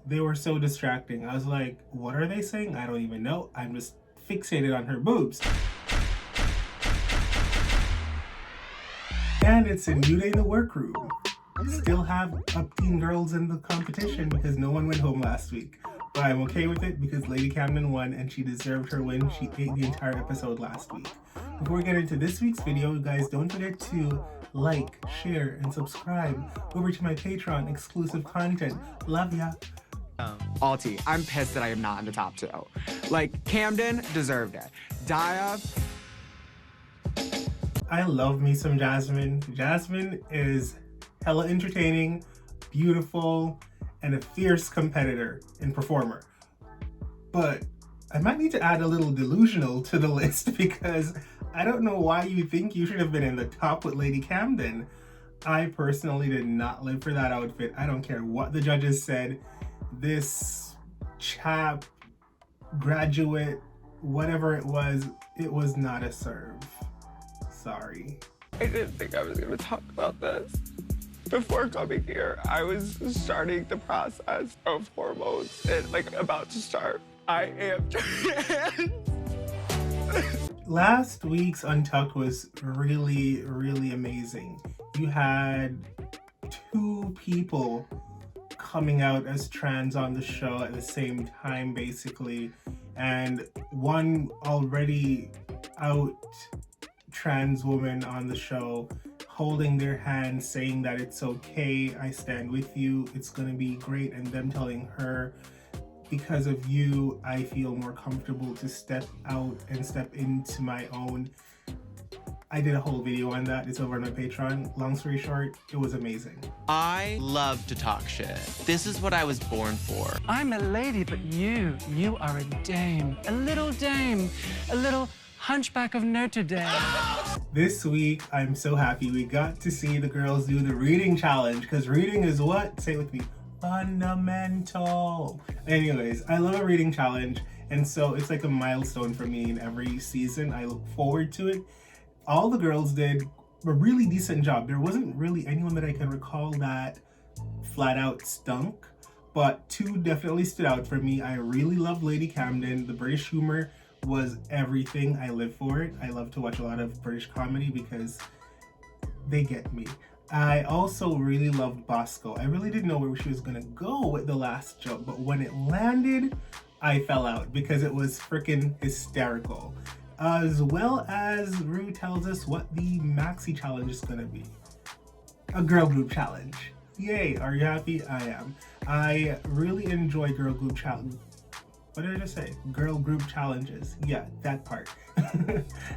They were so distracting. I was like, what are they saying? I don't even know. I'm just fixated on her boobs. And it's a new day in the workroom. Still have up-teen girls in the competition because no one went home last week. But I'm okay with it because Lady Camden won and she deserved her win. She ate the entire episode last week. Before we get into this week's video, guys, don't forget to like, share, and subscribe over to my Patreon exclusive content. Love ya. Alti, I'm pissed that I am not in the top 2. Like, Camden deserved it. Dya. I love me some Jasmine. Jasmine is hella entertaining, beautiful, and a fierce competitor and performer. But I might need to add a little delusional to the list because I don't know why you think you should have been in the top with Lady Camden. I personally did not live for that outfit. I don't care what the judges said. This chap, graduate, whatever it was not a serve. Sorry. I didn't think I was going to talk about this. Before coming here, I was starting the process of hormones and about to start. I am trans. Last week's Untucked was really, really amazing. You had 2 people coming out as trans on the show at the same time, basically, and one already out trans woman on the show holding their hand, saying that it's okay, I stand with you, it's gonna be great, and them telling her, because of you, I feel more comfortable to step out and step into my own. I did a whole video on that. It's over on my Patreon. Long story short, it was amazing. I love to talk shit. This is what I was born for. I'm a lady, but you are a dame. A little hunchback of Notre Dame. This week, I'm so happy we got to see the girls do the reading challenge, because reading is what? Say it with me. Fundamental. Anyways, I love a reading challenge, and so it's like a milestone for me in every season. I look forward to it. All the girls did a really decent job. There wasn't really anyone that I can recall that flat out stunk, but 2 definitely stood out for me. I really loved Lady Camden. The British humor was everything. I live for it. I love to watch a lot of British comedy because they get me. I also really loved Bosco. I really didn't know where she was gonna go with the last joke, but when it landed, I fell out because it was freaking hysterical. As well as Rue tells us what the Maxi challenge is gonna be. A girl group challenge. Yay, are you happy? I am. I really enjoy girl group challenge. What did I just say? Girl group challenges. Yeah, that part.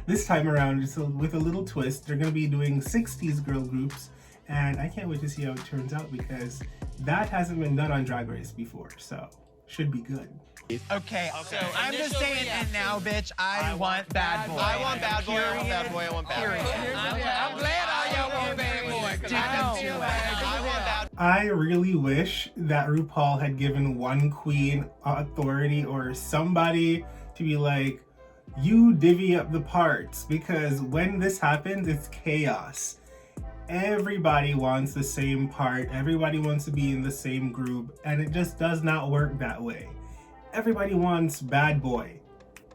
This time around, so with a little twist, they're gonna be doing 60's girl groups, and I can't wait to see how it turns out because that hasn't been done on Drag Race before, so should be good. Okay, so I'm just saying, and now, bitch, I want bad boy. I want bad boy, I want bad boy, I want bad boy. I'm glad all y'all want bad boy, because I can feel I want bad boy. I really wish that RuPaul had given one queen authority or somebody to be like, you divvy up the parts, because when this happens, it's chaos. Everybody wants the same part, everybody wants to be in the same group, and it just does not work that way. Everybody wants bad boy.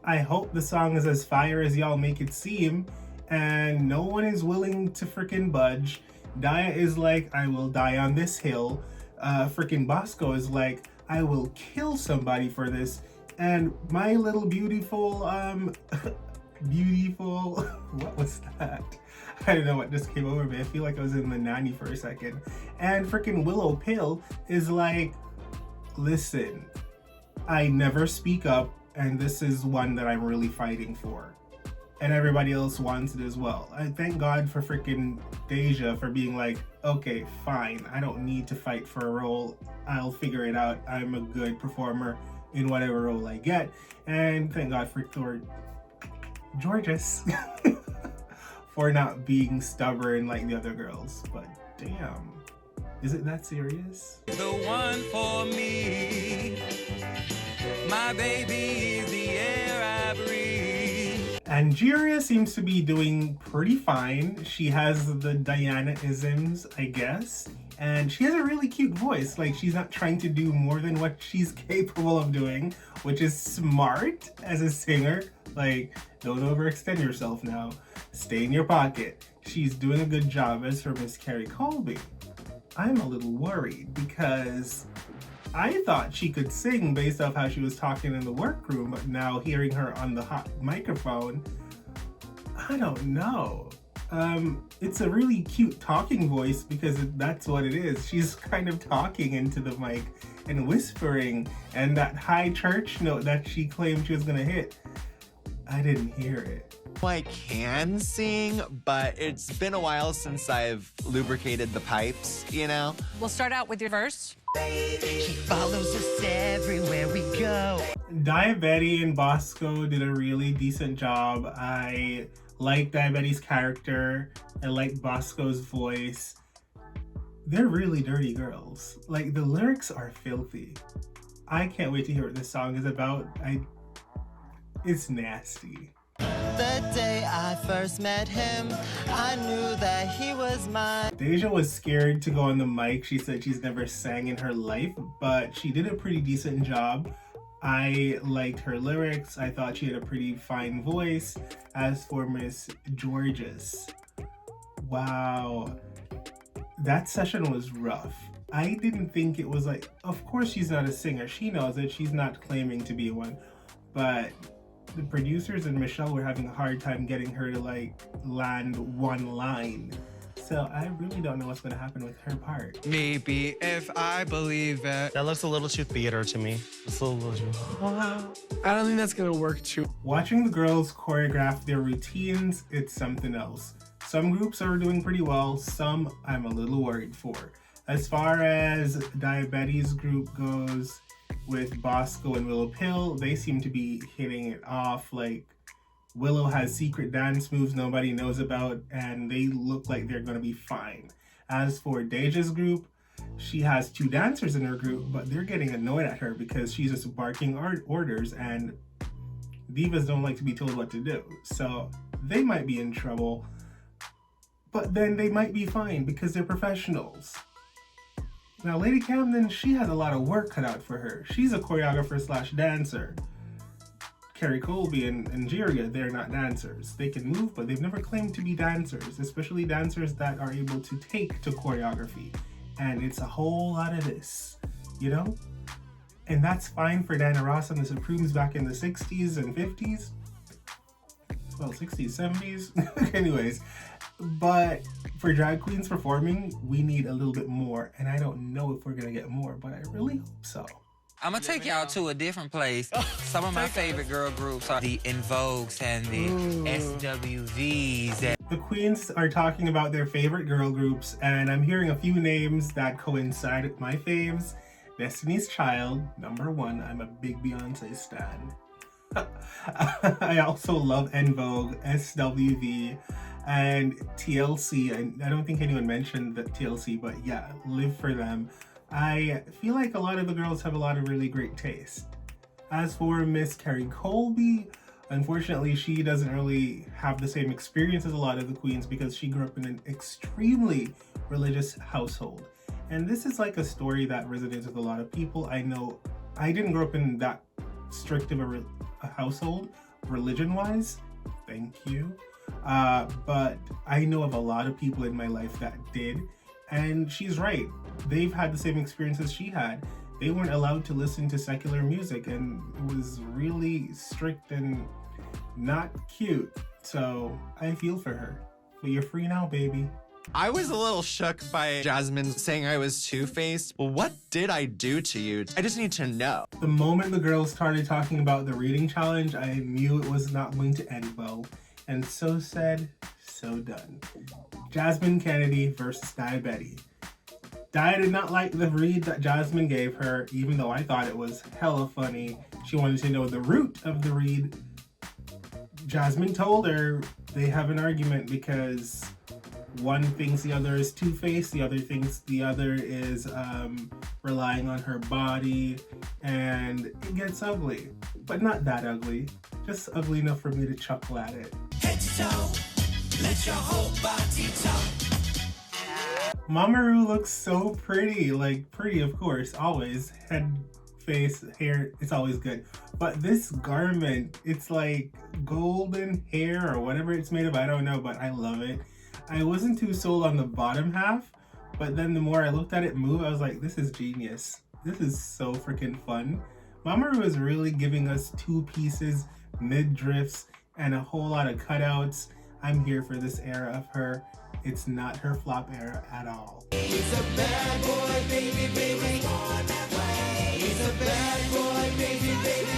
I hope the song is as fire as y'all make it seem, and no one is willing to freaking budge. Daya is like, I will die on this hill. Freaking Bosco is like, I will kill somebody for this. And my little beautiful, beautiful, what was that? I don't know what just came over me. I feel like I was in the nanny for a second. And freaking Willow Pill is like, listen, I never speak up, and this is one that I'm really fighting for. And everybody else wants it as well. I thank God for freaking Deja for being like, okay, fine, I don't need to fight for a role. I'll figure it out. I'm a good performer in whatever role I get. And thank God for Georges for not being stubborn like the other girls. But damn, is it that serious? The one for me, my baby is the air I breathe. Angeria seems to be doing pretty fine. She has the Diana-isms, I guess. And she has a really cute voice. Like, she's not trying to do more than what she's capable of doing, which is smart as a singer. Like, don't overextend yourself now. Stay in your pocket. She's doing a good job. As for Miss Kerri Colby, I'm a little worried because I thought she could sing based off how she was talking in the workroom, but now hearing her on the hot microphone, I don't know. It's a really cute talking voice because that's what it is. She's kind of talking into the mic and whispering, and that high church note that she claimed she was gonna hit, I didn't hear it. I can sing, but it's been a while since I've lubricated the pipes, you know? We'll start out with your verse. She follows us everywhere we go. Dya Betty and Bosco did a really decent job. I like Dya Betty's character. I like Bosco's voice. They're really dirty girls. Like, the lyrics are filthy. I can't wait to hear what this song is about. It's nasty. The day I first met him, I knew that he was mine. Deja was scared to go on the mic. She said she's never sang in her life, but she did a pretty decent job. I liked her lyrics. I thought she had a pretty fine voice. As for Miss Georges, wow, that session was rough. I didn't think it was like, of course she's not a singer. She knows it. She's not claiming to be one, but the producers and Michelle were having a hard time getting her to like land one line. So I really don't know what's gonna happen with her part. Maybe if I believe it. That looks a little too theater to me. It's a little too... I don't think that's gonna work too. Watching the girls choreograph their routines, it's something else. Some groups are doing pretty well, some I'm a little worried for. As far as Dya Betty's group goes, with Bosco and Willow Pill, they seem to be hitting it off. Like, Willow has secret dance moves nobody knows about, and they look like they're gonna be fine. As for Deja's group, she has 2 dancers in her group, but they're getting annoyed at her because she's just barking orders, and divas don't like to be told what to do. So they might be in trouble, but then they might be fine because they're professionals. Now, Lady Camden, she has a lot of work cut out for her. She's a choreographer slash dancer. Kerri Colby and Jiria, they're not dancers. They can move, but they've never claimed to be dancers, especially dancers that are able to take to choreography. And it's a whole lot of this, you know? And that's fine for Diana Ross and the Supremes back in the 60s and 50s. Well, 60s, 70s. Anyways, but for drag queens performing, we need a little bit more, and I don't know if we're gonna get more, but I really hope so. I'm gonna take y'all to a different place. Some of my favorite girl groups are the En Vogues and the SWVs. The queens are talking about their favorite girl groups, and I'm hearing a few names that coincide with my faves. Destiny's Child, #1. I'm a big Beyonce stan. I also love En Vogue, SWV, and TLC. I don't think anyone mentioned the TLC, but yeah, live for them. I feel like a lot of the girls have a lot of really great taste. As for Miss Kerri Colby, unfortunately, she doesn't really have the same experience as a lot of the queens because she grew up in an extremely religious household. And this is like a story that resonates with a lot of people. I know I didn't grow up in that strict of a household, religion-wise. Thank you. But I know of a lot of people in my life that did. And she's right. They've had the same experiences she had. They weren't allowed to listen to secular music, and it was really strict and not cute. So I feel for her. But you're free now, baby. I was a little shook by Jasmine saying I was two-faced. Well, what did I do to you? I just need to know. The moment the girls started talking about the reading challenge, I knew it was not going to end well. And so said, so done. Jasmine Kennedy versus Dya Betty. Dya did not like the read that Jasmine gave her, even though I thought it was hella funny. She wanted to know the root of the read. Jasmine told her they have an argument because one thinks the other is two-faced, the other thinks the other is relying on her body, and it gets ugly. But not that ugly, just ugly enough for me to chuckle at it. Head to toe, let your whole body talk. Mamoru looks so pretty, like pretty of course, always. Head, face, hair, it's always good. But this garment, it's like golden hair or whatever it's made of, I don't know, but I love it. I wasn't too sold on the bottom half, but then the more I looked at it move, I was like, this is genius. This is so freaking fun. Mamoru is really giving us two pieces, mid-drifts, and a whole lot of cutouts. I'm here for this era of her. It's not her flop era at all. He's a bad boy, baby, baby. He's a bad boy, baby, baby.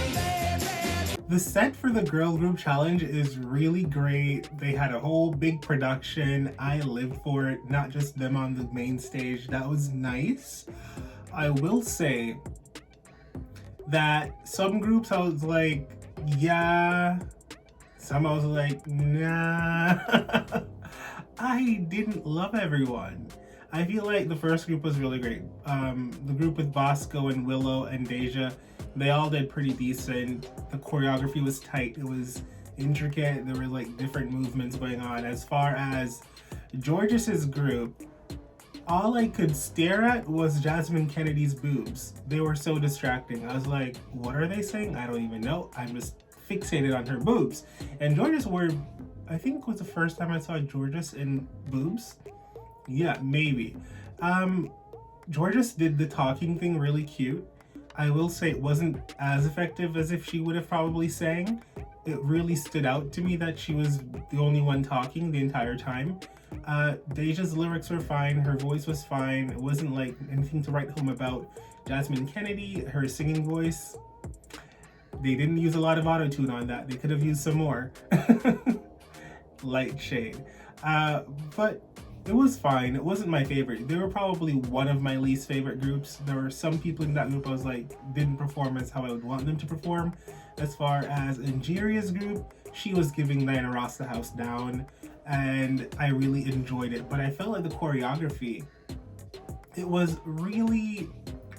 The set for the girl group challenge is really great. They had a whole big production. I lived for it, not just them on the main stage. That was nice. I will say that some groups I was like, yeah. Some I was like, nah. I didn't love everyone. I feel like the first group was really great. The group with Bosco and Willow and Deja, they all did pretty decent. The choreography was tight. It was intricate. There were like different movements going on. As far as George's group, all I could stare at was Jasmine Kennedy's boobs. They were so distracting. I was like, what are they saying? I don't even know. I'm just fixated on her boobs. And George's were, I think it was the first time I saw George's in boobs. Yeah, maybe. George's did the talking thing really cute. I will say it wasn't as effective as if she would have probably sang. It really stood out to me that she was the only one talking the entire time. Deja's lyrics were fine, her voice was fine. It wasn't like anything to write home about. Jasmine Kennedy, her singing voice, they didn't use a lot of auto-tune on that. They could have used some more. Light shade. But it was fine. It wasn't my favorite. They were probably one of my least favorite groups. There were some people in that group I was like, didn't perform as how I would want them to perform. As far as Ingeria's group, she was giving Diana Ross the house down, and I really enjoyed it. But I felt like the choreography, it was really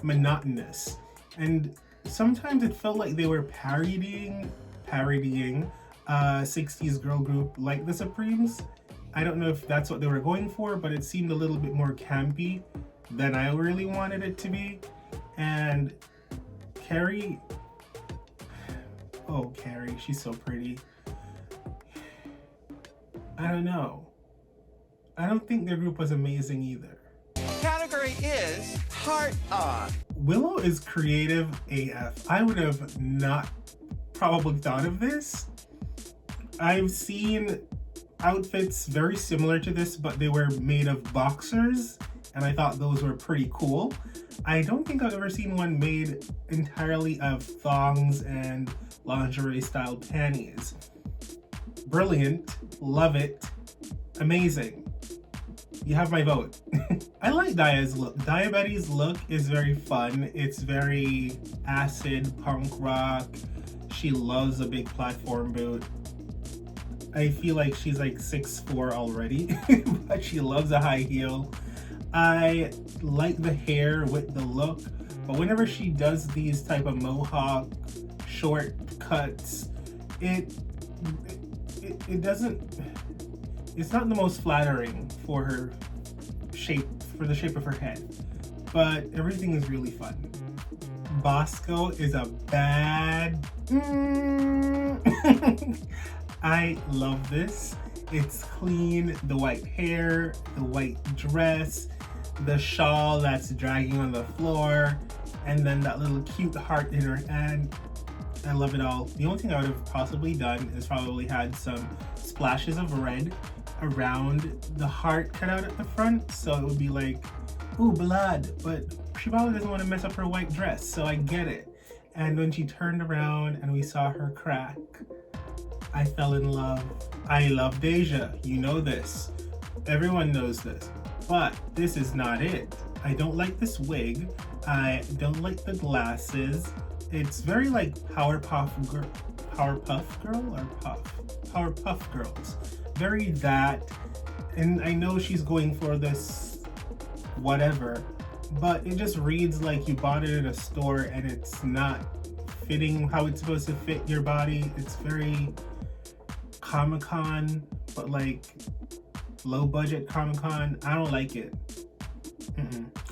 monotonous. And sometimes it felt like they were parodying 60s girl group like the Supremes. I don't know if that's what they were going for, but it seemed a little bit more campy than I really wanted it to be. And Kerri, oh Kerri, she's so pretty. I don't know. I don't think their group was amazing either. Category is Heart On. Willow is creative AF. I would have not probably thought of this. I've seen outfits very similar to this, but they were made of boxers, and I thought those were pretty cool. I don't think I've ever seen one made entirely of thongs and lingerie style panties. Brilliant, love it, amazing. You have my vote. I like Dya's look. Dya Betty's look is very fun. It's very acid punk rock. She loves a big platform boot. I feel like she's like 6'4" already, but she loves a high heel. I like the hair with the look, but whenever she does these type of mohawk short cuts, it doesn't, it's not the most flattering for her shape, for the shape of her head, but everything is really fun. Bosco is a bad I love this. It's clean, the white hair, the white dress, the shawl that's dragging on the floor, and then that little cute heart in her hand. I love it all. The only thing I would have possibly done is probably had some splashes of red around the heart cut out at the front, so it would be like, ooh, blood, but she probably doesn't want to mess up her white dress, so I get it. And when she turned around and we saw her crack, I fell in love. I love Deja, you know this. Everyone knows this, but this is not it. I don't like this wig. I don't like the glasses. It's very like Powerpuff Girls. Very that, and I know she's going for this whatever, but it just reads like you bought it in a store and it's not fitting how it's supposed to fit your body. It's very Comic-Con, but like low budget Comic-Con. I don't like it.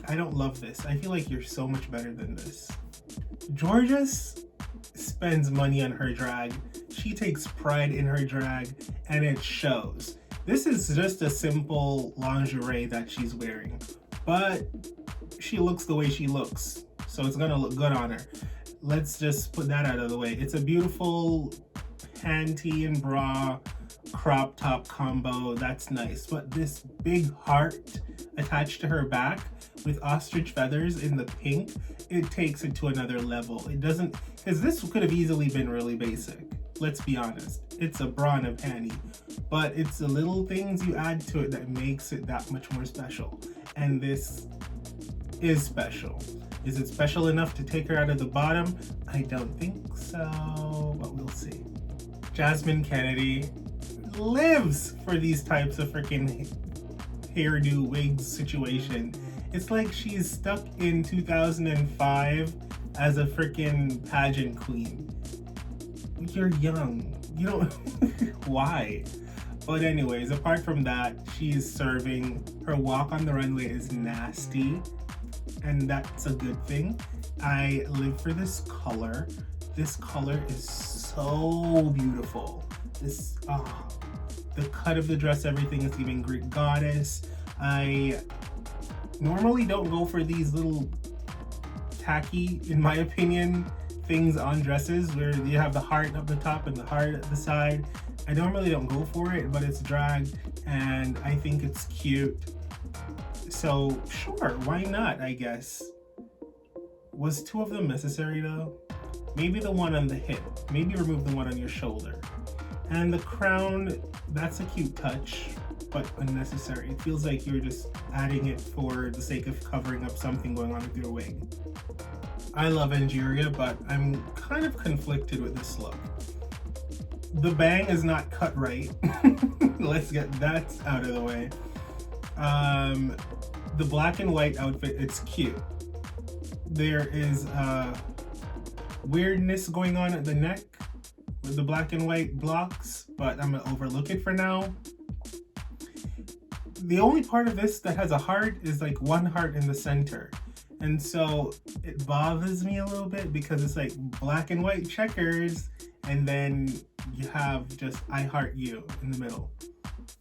I don't love this. I feel like you're so much better than this. Georges spends money on her drag. She takes pride in her drag, and it shows. This is just a simple lingerie that she's wearing, but she looks the way she looks, so it's gonna look good on her. Let's just put that out of the way. It's a beautiful panty and bra crop top combo. That's nice, but this big heart attached to her back with ostrich feathers in the pink, it takes it to another level. It doesn't, because this could have easily been really basic. Let's be honest. It's a bra and a panty, but it's the little things you add to it that makes it that much more special. And this is special. Is it special enough to take her out of the bottom? I don't think so, but we'll see. Jasmine Kennedy lives for these types of freaking hairdo wigs situation. It's like she's stuck in 2005 as a freaking pageant queen. You're young. You don't... Why? But anyways, apart from that, she's serving. Her walk on the runway is nasty, and that's a good thing. I live for this color. This color is so beautiful. This, the cut of the dress, everything is giving Greek goddess. I normally don't go for these little tacky, in my opinion, things on dresses where you have the heart up the top and the heart at the side. I normally don't go for it, but it's drag and I think it's cute. So sure, why not, I guess. Was two of them necessary though? Maybe the one on the hip. Maybe remove the one on your shoulder. And the crown, that's a cute touch, but unnecessary. It feels like you're just adding it for the sake of covering up something going on with your wig. I love Angeria, but I'm kind of conflicted with this look. The bang is not cut right. Let's get that out of the way. The black and white outfit, it's cute. There is weirdness going on at the neck with the black and white blocks, but I'm gonna overlook it for now. The only part of this that has a heart is like one heart in the center. And so it bothers me a little bit because it's like black and white checkers and then you have just I heart you in the middle.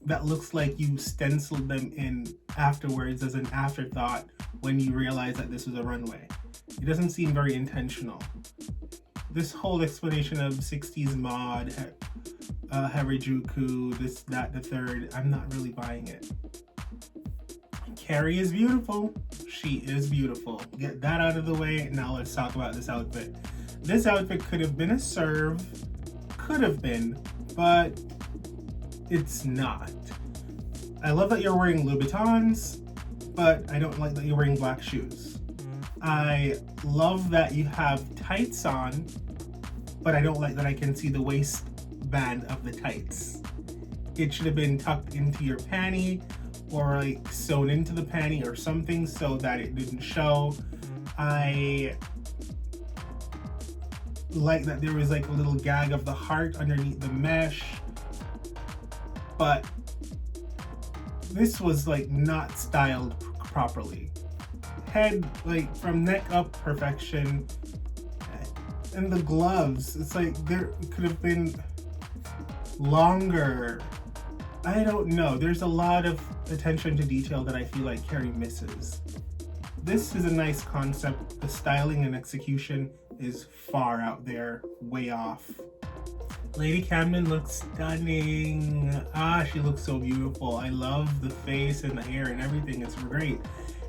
That looks like you stenciled them in afterwards as an afterthought when you realize that this was a runway. It doesn't seem very intentional. This whole explanation of 60's mod, Harajuku, this, that, the third, I'm not really buying it. Kerri is beautiful. She is beautiful. Get that out of the way. Now let's talk about this outfit. This outfit could have been a serve. Could have been, but it's not. I love that you're wearing Louboutins, but I don't like that you're wearing black shoes. I love that you have tights on, but I don't like that I can see the waistband of the tights. It should have been tucked into your panty or like sewn into the panty or something so that it didn't show. I like that there was like a little gag of the heart underneath the mesh, but this was like not styled properly. Head, like from neck up, perfection. And the gloves, it's like there could have been longer. I don't know. There's a lot of attention to detail that I feel like Kerri misses. This is a nice concept. The styling and execution is far out there, way off. Lady Camden looks stunning. She looks so beautiful. I love the face and the hair and everything. It's great.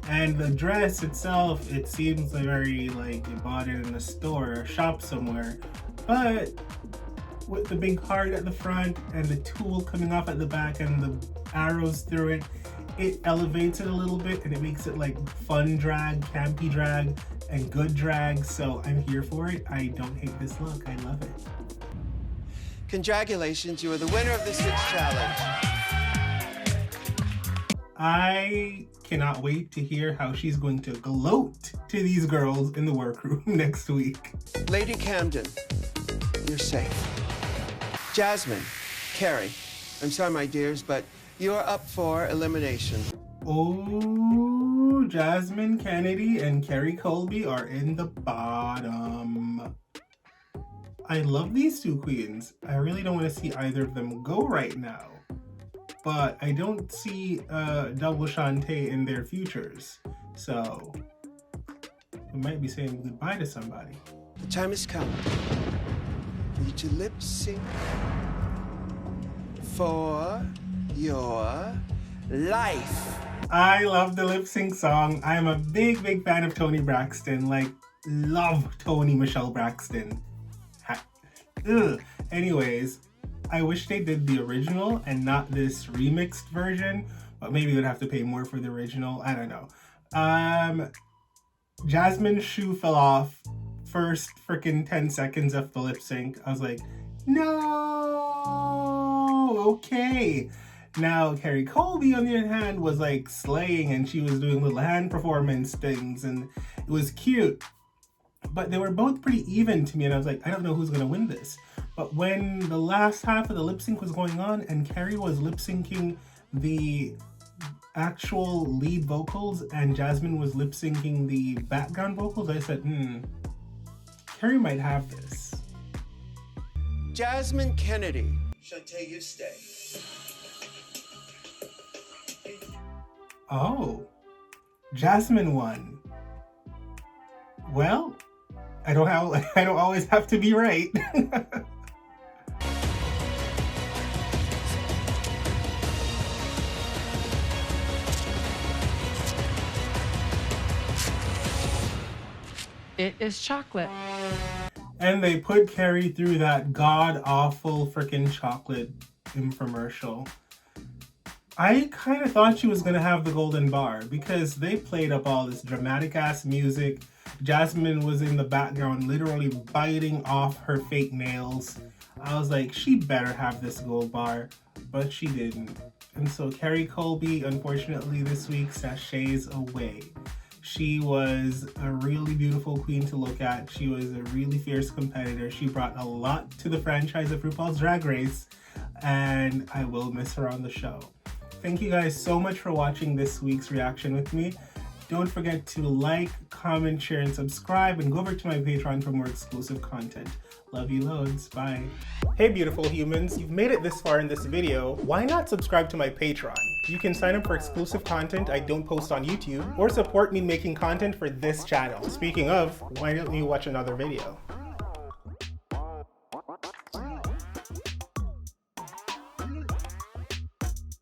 And the dress itself, it seems very like you bought it in a store or a shop somewhere. But with the big heart at the front and the tulle coming off at the back and the arrows through it, it elevates it a little bit and it makes it like fun drag, campy drag, and good drag. So I'm here for it. I don't hate this look. I love it. Congratulations, you are the winner of the Synched challenge. I cannot wait to hear how she's going to gloat to these girls in the workroom next week. Lady Camden, you're safe. Jasmine, Kerri, I'm sorry, my dears, but you're up for elimination. Oh 2, Jasmine Kennedy and Kerri Colby, are in the bottom. I love these two queens. I really don't want to see either of them go right now. But I don't see double Shantae in their futures. So we might be saying goodbye to somebody. The time has come for you to lip sync for your life. I love the lip sync song. I'm a big fan of Toni Braxton. Like, love Toni Michelle Braxton. Ugh. Anyways, I wish they did the original and not this remixed version, but maybe they'd have to pay more for the original. I don't know. Jasmine's shoe fell off first freaking 10 seconds of the lip sync. I was like, no, okay. Now, Kerri Colby, on the other hand, was like slaying, and she was doing little hand performance things, and it was cute. But they were both pretty even to me, and I was like, I don't know who's gonna win this. But when the last half of the lip sync was going on, and Kerri was lip syncing the actual lead vocals, and Jasmine was lip syncing the background vocals, I said, Kerri might have this. Jasmine Kennedy. Shantae, you stay. Oh, Jasmine won. Well, I don't always have to be right. It is chocolate. And they put Kerri through that god-awful freaking chocolate infomercial. I kind of thought she was going to have the golden bar because they played up all this dramatic ass music. Jasmine was in the background literally biting off her fake nails. I was like, she better have this gold bar, but she didn't. And so Kerri Colby, unfortunately this week, sachets away. She was a really beautiful queen to look at. She was a really fierce competitor. She brought a lot to the franchise of RuPaul's Drag Race, and I will miss her on the show. Thank you guys so much for watching this week's reaction with me. Don't forget to like, comment, share, and subscribe, and go over to my Patreon for more exclusive content. Love you loads. Bye. Hey beautiful humans, you've made it this far in this video. Why not subscribe to my Patreon? You can sign up for exclusive content I don't post on YouTube, or support me making content for this channel. Speaking of, why don't you watch another video?